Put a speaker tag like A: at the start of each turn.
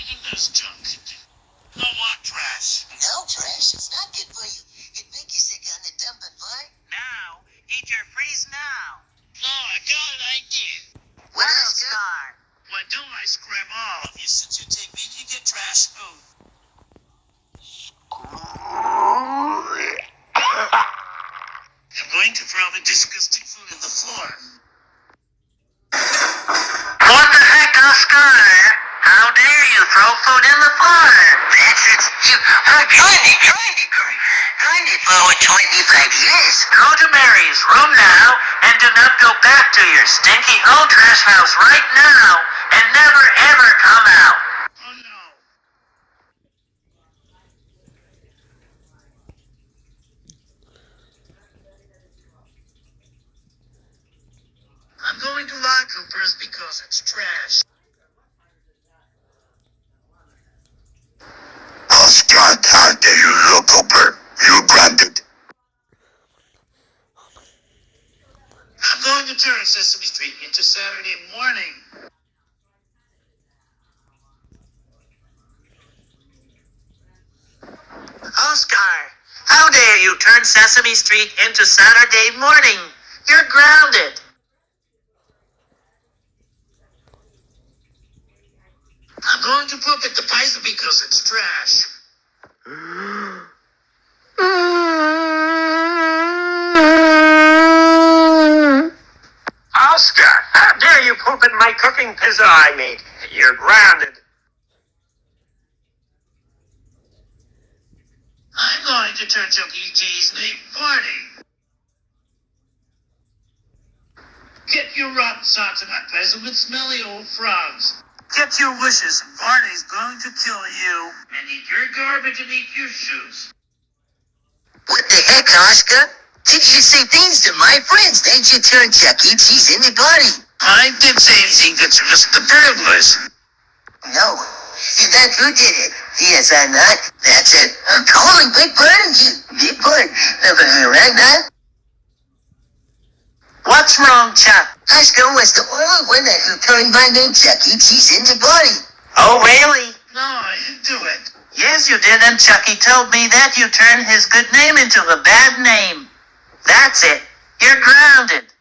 A: eating this junk. No more trash.
B: No trash. It's not good for you. It'd make you sick on the dumping part.
C: Now, eat your freeze now.
A: Oh, I got an idea.
B: What else,
C: Oscar?
A: Why don't I scram all of you since you take me to get trash food? I'm going to throw the disgusting food on the floor.
C: What the heck, Oscar? How dare you throw food in the floor?
B: That's it. You are trying it for over 25 years.
C: Go to Mary's room now and do not go back to your stinky old trash house right now and never ever come out.
A: Oh no. I'm going to lock Cooper's because it's trash.
D: Oscar, how dare you look, Cooper? You grounded.
A: I'm going to turn Sesame Street into Saturday morning.
C: Oscar, how dare you turn Sesame Street into Saturday morning? You're grounded.
A: I'm going to poop at the pizza because it's trash.
E: Oscar, how dare you poop in my cooking pizza I made? You're grounded.
A: I'm going to turn Chuck E. Cheese name party. Get your rotten socks in that pizza with smelly old frogs. Get your wishes, and Barney's going to kill you and eat your garbage and eat your shoes.
B: What the heck, Oscar? Did you say things to my friends? Did you turn Chuck E. Cheese into party?
A: I didn't say anything that's just the privilege.
B: No. That's who did it. Yes, I'm not. That's it. I'm calling Big Bird. Big Bird. Right now?
C: What's wrong, Chuck?
B: Oscar was the only one who turned my name Chuck E. Cheese into party.
C: Oh, really?
A: No, I didn't do it.
C: Yes, you did, and Chucky told me that you turned his good name into a bad name. That's it. You're grounded.